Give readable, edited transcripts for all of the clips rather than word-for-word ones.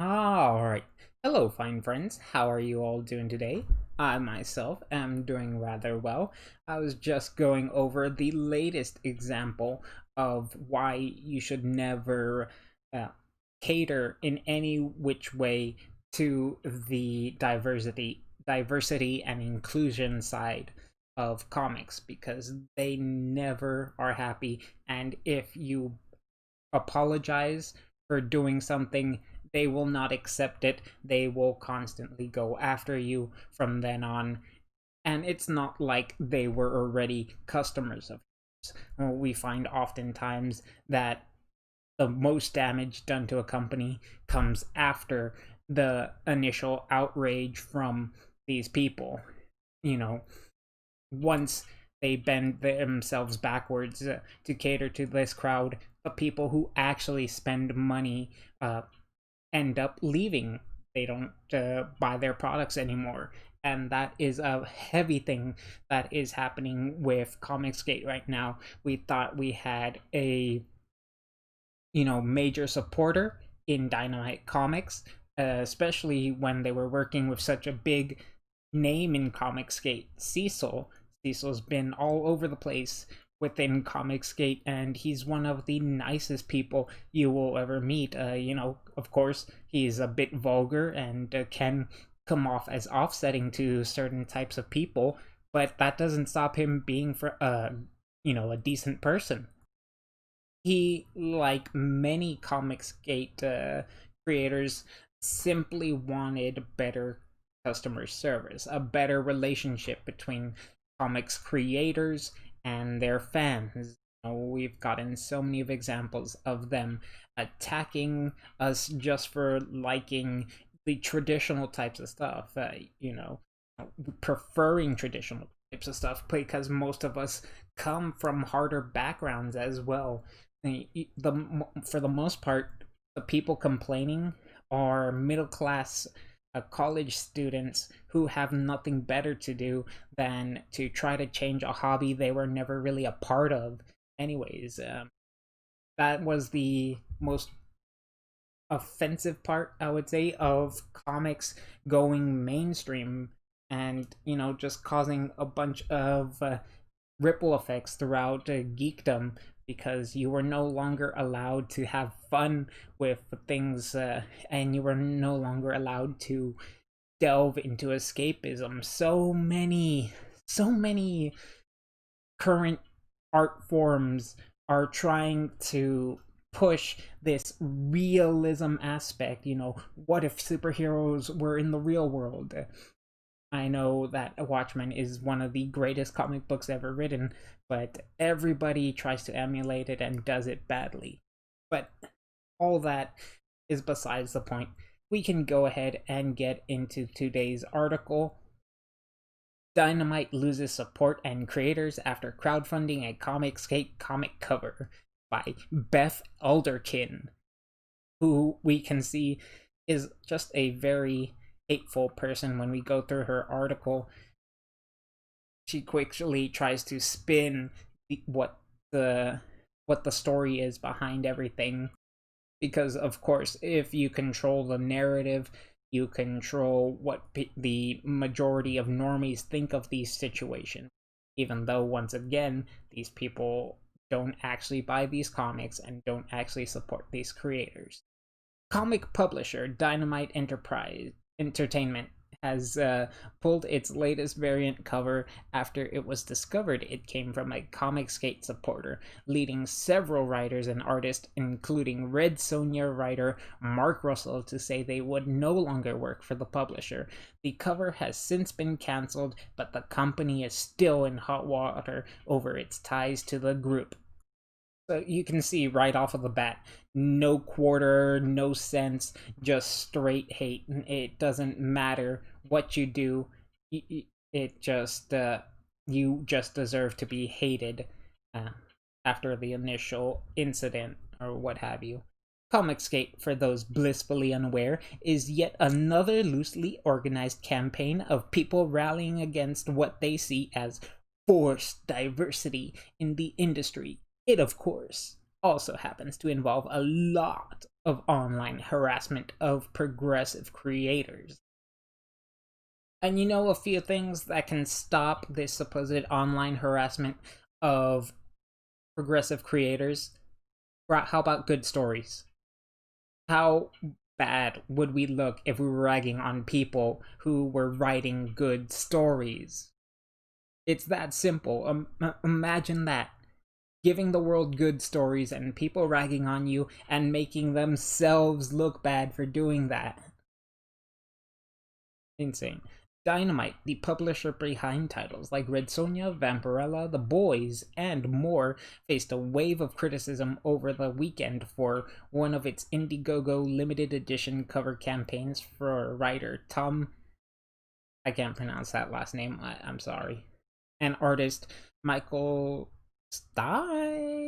All right. Hello, fine friends. How are you all doing today? I myself am doing rather well. I was just going over the latest example of why you should never uh, cater in any which way to the diversity and inclusion side of comics because they never are happy. And if you apologize for doing something, they will not accept it. They will constantly go after you from then on. And it's not like they were already customers of yours. We find oftentimes that the most damage done to a company comes after the initial outrage from these people. You know, once they bend themselves backwards to cater to this crowd, the people who actually spend money end up leaving. They don't buy their products anymore. And that is a heavy thing that is happening with Comicsgate right now. We thought we had a major supporter in Dynamite Comics, especially when they were working with such a big name in Comicsgate, Cecil. Cecil's been all over the place within Comicsgate, and he's one of the nicest people you will ever meet. Of course, he's a bit vulgar and can come off as offsetting to certain types of people, but that doesn't stop him being for a decent person. He, like many Comicsgate creators, simply wanted better customer service, a better relationship between comics creators and their fans. We've gotten so many of examples of them attacking us just for liking the traditional types of stuff, preferring traditional types of stuff because most of us come from harder backgrounds as well. For the most part, the people complaining are middle class college students who have nothing better to do than to try to change a hobby they were never really a part of. Anyways, that was the most offensive part, I would say, of comics going mainstream and, just causing a bunch of ripple effects throughout geekdom because you were no longer allowed to have fun with things and you were no longer allowed to delve into escapism. So many current art forms are trying to push this realism aspect. What if superheroes were in the real world? I know that Watchmen is one of the greatest comic books ever written, but everybody tries to emulate it and does it badly. But all that is besides the point. We can go ahead and get into today's article. Dynamite loses support and creators after crowdfunding a Comicsgate comic cover by Beth Alderkin, who we can see is just a very hateful person. When we go through her article, she quickly tries to spin what the story is behind everything, because of course if you control the narrative, you control what the majority of normies think of these situations, even though once again these people don't actually buy these comics and don't actually support these creators. Comic publisher Dynamite Entertainment has pulled its latest variant cover after it was discovered it came from a Comicsgate supporter, leading several writers and artists, including Red Sonja writer Mark Russell, to say they would no longer work for the publisher. The cover has since been cancelled, but the company is still in hot water over its ties to the group. So you can see right off of the bat, no quarter, no sense, just straight hate. It doesn't matter what you do. It just you just deserve to be hated uh, after the initial incident or what have you. Comicsgate, for those blissfully unaware, is yet another loosely organized campaign of people rallying against what they see as forced diversity in the industry. It, of course, also happens to involve a lot of online harassment of progressive creators. And you know a few things that can stop this supposed online harassment of progressive creators? How about good stories? How bad would we look if we were ragging on people who were writing good stories? It's that simple. Imagine that. Giving the world good stories and people ragging on you and making themselves look bad for doing that. Insane. Dynamite, the publisher behind titles like Red Sonja, Vampirella, The Boys, and more, faced a wave of criticism over the weekend for one of its Indiegogo limited edition cover campaigns for writer Tom. I can't pronounce that last name, I'm sorry. And artist Michael Michael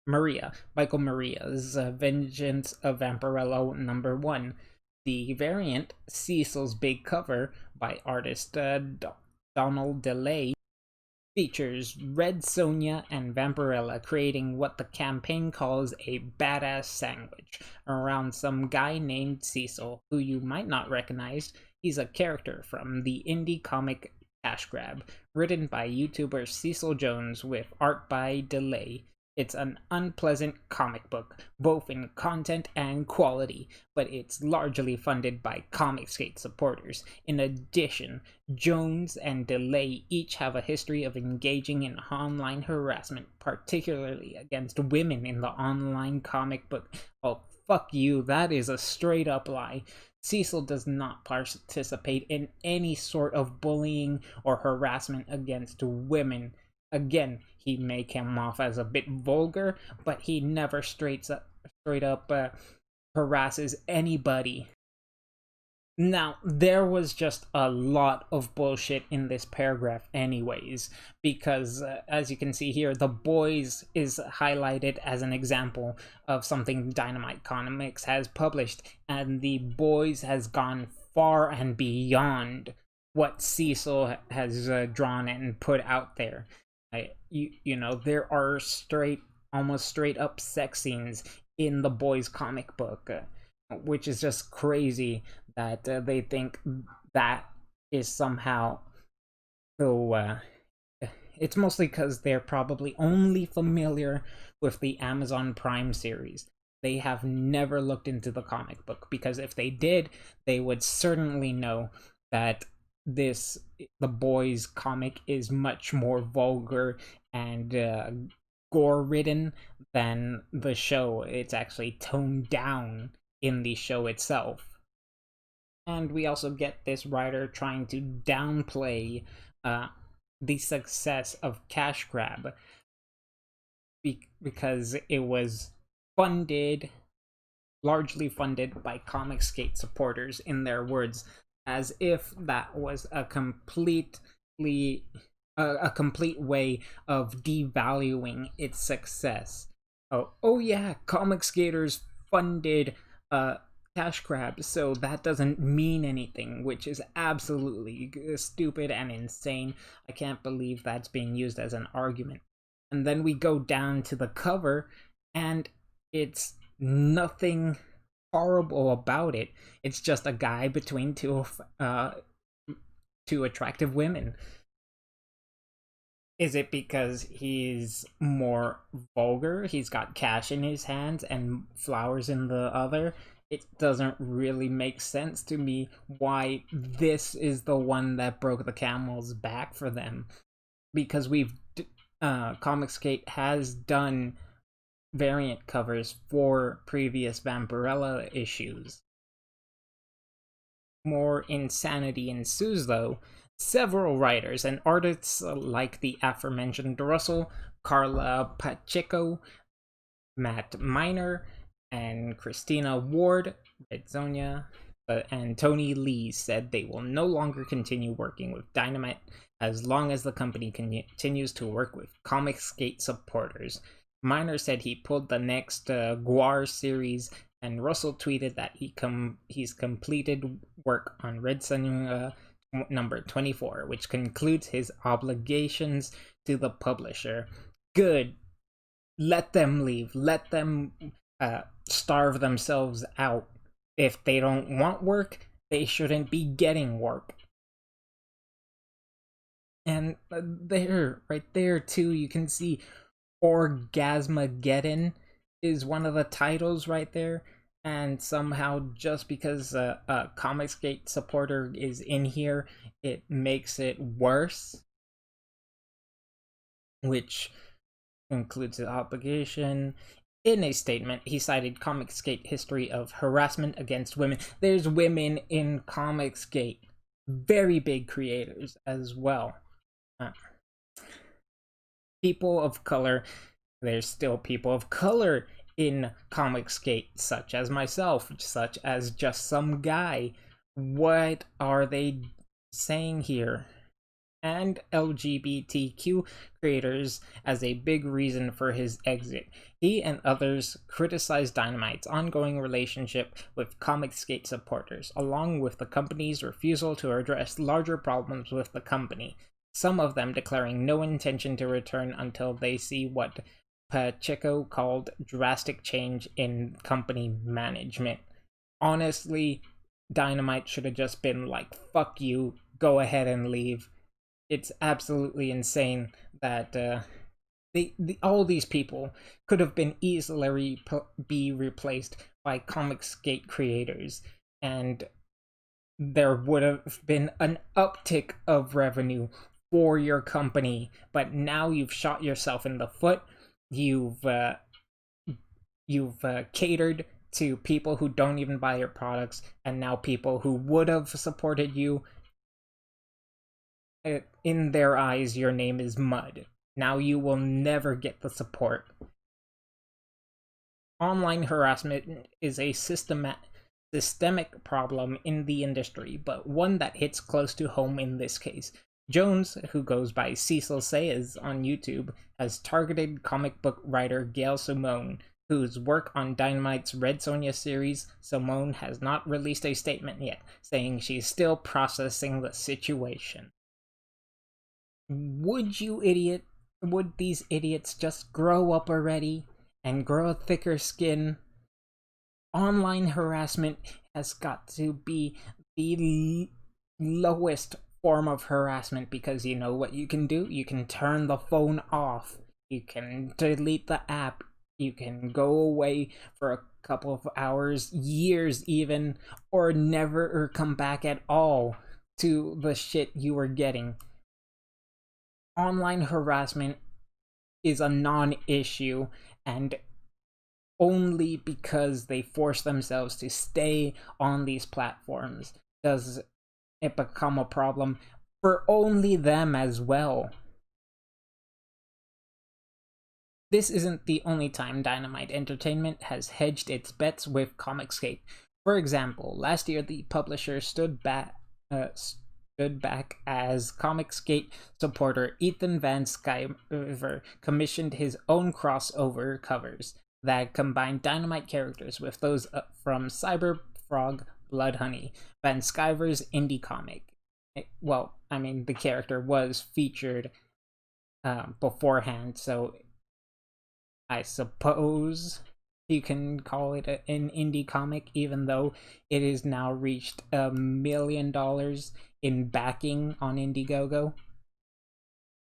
Maria's Vengeance of Vampirella #1. The variant, Cecil's Big Cover, by artist Donald DeLay, features Red Sonja and Vampirella creating what the campaign calls a badass sandwich around some guy named Cecil, who you might not recognize. He's a character from the indie comic Cash Grab, written by YouTuber Cecil Jones with art by DeLay. It's an unpleasant comic book, both in content and quality, but it's largely funded by Comicsgate supporters. In addition, Jones and DeLay each have a history of engaging in online harassment, particularly against women in the online comic book. Oh, fuck you, that is a straight up lie. Cecil does not participate in any sort of bullying or harassment against women. Again, he may come off as a bit vulgar, but he never straight up harasses anybody. Now, there was just a lot of bullshit in this paragraph anyways, because as you can see here, The Boys is highlighted as an example of something Dynamite Comics has published, and The Boys has gone far and beyond what Cecil has drawn and put out there. You know, there are almost straight up sex scenes in The Boys comic book, which is just crazy that they think that is somehow so. It's mostly because they're probably only familiar with the Amazon Prime series. They have never looked into the comic book, because if they did, they would certainly know that The Boys comic is much more vulgar and gore ridden than the show. It's actually toned down in the show itself. And we also get this writer trying to downplay the success of Cash Grab because it was largely funded by Comicsgate supporters, in their words, as if that was a complete way of devaluing its success. Oh yeah, Comicsgaters funded Cash Grab, so that doesn't mean anything, which is absolutely stupid and insane. I can't believe that's being used as an argument. And then we go down to the cover, and it's nothing horrible about it. It's just a guy between two attractive women. Is it because he's more vulgar? He's got cash in his hands and flowers in the other? It doesn't really make sense to me why this is the one that broke the camel's back for them. Because Comicsgate has done variant covers for previous Vampirella issues. More insanity ensues, though. Several writers and artists like the aforementioned Russell, Carla Pacheco, Matt Miner, and Christina Ward, Red Sonja, and Tony Lee said they will no longer continue working with Dynamite as long as the company continues to work with Comicsgate supporters. Miner said he pulled the next Guar series, and Russell tweeted that he's completed work on Red Sonja #24, which concludes his obligations to the publisher. Good. Let them leave. Let them starve themselves out. If they don't want work, they shouldn't be getting work. And there, right there too, you can see Orgasmageddon is one of the titles right there. And somehow, just because a Comicsgate supporter is in here, it makes it worse. Which includes the obligation. In a statement, he cited Comicsgate history of harassment against women. There's women in Comicsgate. Very big creators as well. People of color. There's still people of color in Comicsgate, such as myself, such as just some guy. What are they saying here? And LGBTQ creators as a big reason for his exit. He and others criticized Dynamite's ongoing relationship with Comicsgate supporters, along with the company's refusal to address larger problems with the company, some of them declaring no intention to return until they see what Pacheco called drastic change in company management. Honestly, Dynamite should have just been like, fuck you, go ahead and leave. It's absolutely insane that all these people could have been easily be replaced by Comicsgate creators, and there would have been an uptick of revenue for your company. But now you've shot yourself in the foot. You've catered to people who don't even buy your products, and now people who would have supported you, in their eyes, your name is mud. Now you will never get the support. Online harassment is a systemic problem in the industry, but one that hits close to home in this case. Jones, who goes by Cecil Saez on YouTube, has targeted comic book writer Gail Simone, whose work on Dynamite's Red Sonja series. Simone has not released a statement yet, saying she's still processing the situation. Would these idiots just grow up already and grow a thicker skin? Online harassment has got to be the lowest form of harassment, because you know what you can do? You can turn the phone off. You can delete the app. You can go away for a couple of hours, years even, or never come back at all to the shit you were getting. Online harassment is a non-issue, and only because they force themselves to stay on these platforms does it become a problem for only them as well. This isn't the only time Dynamite Entertainment has hedged its bets with Comicsgate. For example, last year the publisher stood back as Comicsgate supporter Ethan Van Sciver commissioned his own crossover covers that combined Dynamite characters with those from Cyberfrog Bloodhoney, Van Sciver's indie comic. Well, I mean, the character was featured beforehand, so I suppose you can call it an indie comic, even though it has now reached $1 million in backing on Indiegogo.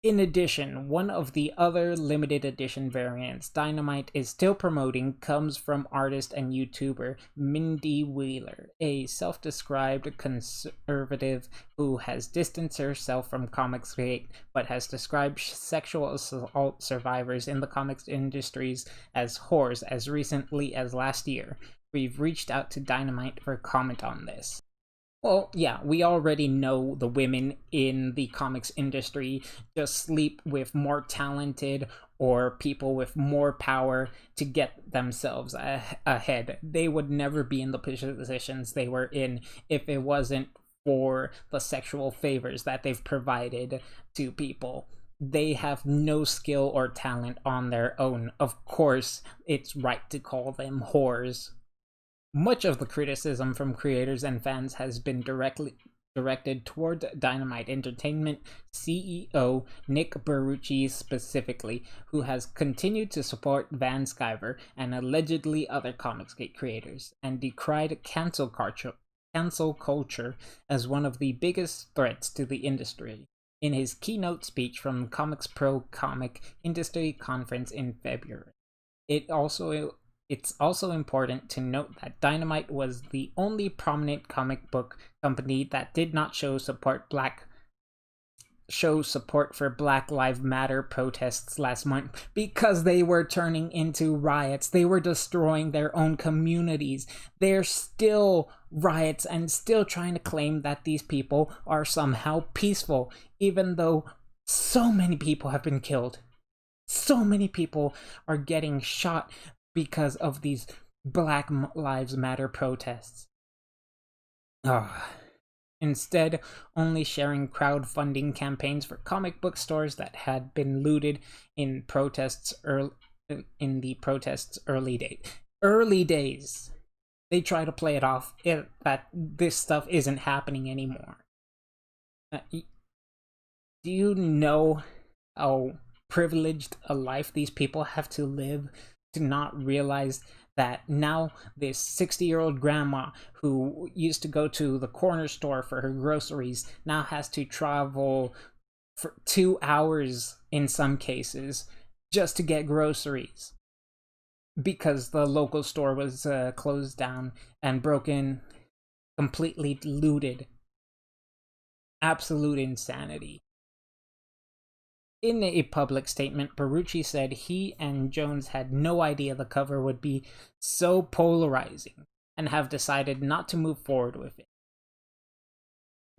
In addition, one of the other limited edition variants Dynamite is still promoting comes from artist and YouTuber Mindy Wheeler, a self-described conservative who has distanced herself from Comicsgate but has described sexual assault survivors in the comics industries as whores as recently as last year. We've reached out to Dynamite for comment on this. Well, yeah, we already know the women in the comics industry just sleep with more talented or people with more power to get themselves ahead. They would never be in the positions they were in if it wasn't for the sexual favors that they've provided to people. They have no skill or talent on their own. Of course, it's right to call them whores. Much of the criticism from creators and fans has been directed toward Dynamite Entertainment CEO Nick Berrucci specifically, who has continued to support Van Sciver and allegedly other Comicsgate creators, and decried cancel culture as one of the biggest threats to the industry. In his keynote speech from Comics Pro Comic Industry Conference in February. It's also important to note that Dynamite was the only prominent comic book company that did not show support for Black Lives Matter protests last month, because they were turning into riots. They were destroying their own communities. They're still riots and still trying to claim that these people are somehow peaceful, even though so many people have been killed. So many people are getting shot because of these Black Lives Matter protests. Instead, only sharing crowdfunding campaigns for comic book stores that had been looted in the protests' early days. They try to play it off that this stuff isn't happening anymore. Do you know how privileged a life these people have to live to not realize that now this 60-year-old grandma who used to go to the corner store for her groceries now has to travel for 2 hours in some cases just to get groceries because the local store was closed down and broken, completely looted. Absolute insanity. In a public statement, Berrucci said he and Jones had no idea the cover would be so polarizing and have decided not to move forward with it.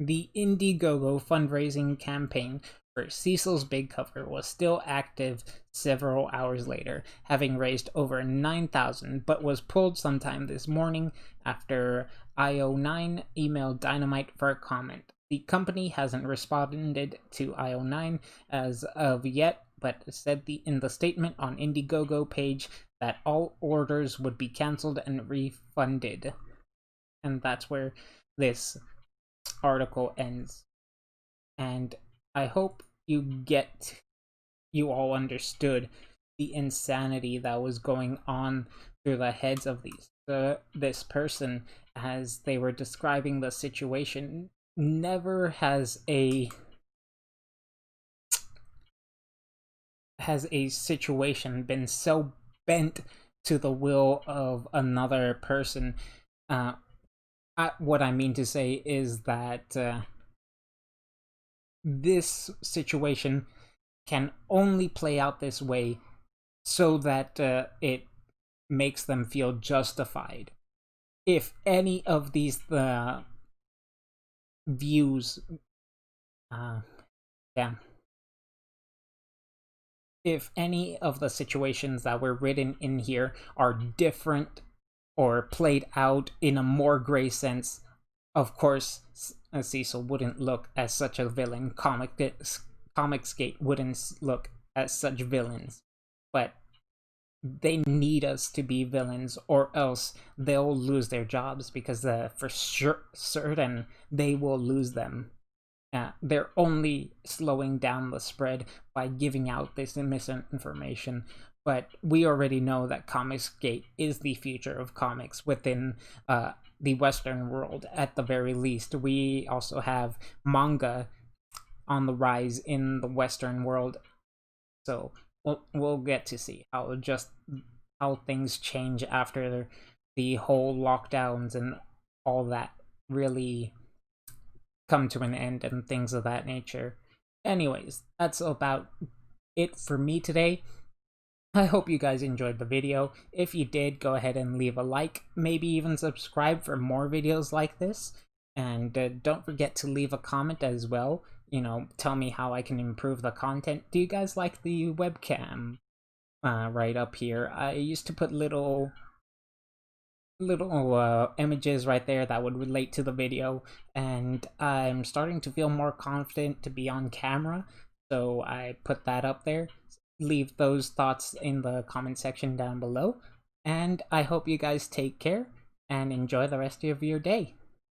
The Indiegogo fundraising campaign for Cecil's big cover was still active several hours later, having raised over $9,000, but was pulled sometime this morning after IO9 emailed Dynamite for a comment. The company hasn't responded to IO9 as of yet, but said in the statement on Indiegogo page that all orders would be canceled and refunded. And that's where this article ends. And I hope you all understood the insanity that was going on through the heads of this person as they were describing the situation. Never has a situation been so bent to the will of another person. What I mean to say is that this situation can only play out this way so that it makes them feel justified. If any of these views if any of the situations that were written in here are different or played out in a more gray sense, of course Cecil wouldn't look as such a villain. Comicsgate wouldn't look as such villains, but they need us to be villains or else they'll lose their jobs, because for certain they will lose them. They're only slowing down the spread by giving out this misinformation, but we already know that Comicsgate is the future of comics within the Western world. At the very least, we also have manga on the rise in the Western world, so we'll get to see how things change after the whole lockdowns and all that really come to an end and things of that nature. Anyways, that's about it for me today. I hope you guys enjoyed the video. If you did, go ahead and leave a like, maybe even subscribe for more videos like this, and don't forget to leave a comment as well. Tell me how I can improve the content. Do you guys like the webcam right up here? I used to put little images right there that would relate to the video, and I'm starting to feel more confident to be on camera, so I put that up there. Leave those thoughts in the comment section down below, and I hope you guys take care and enjoy the rest of your day.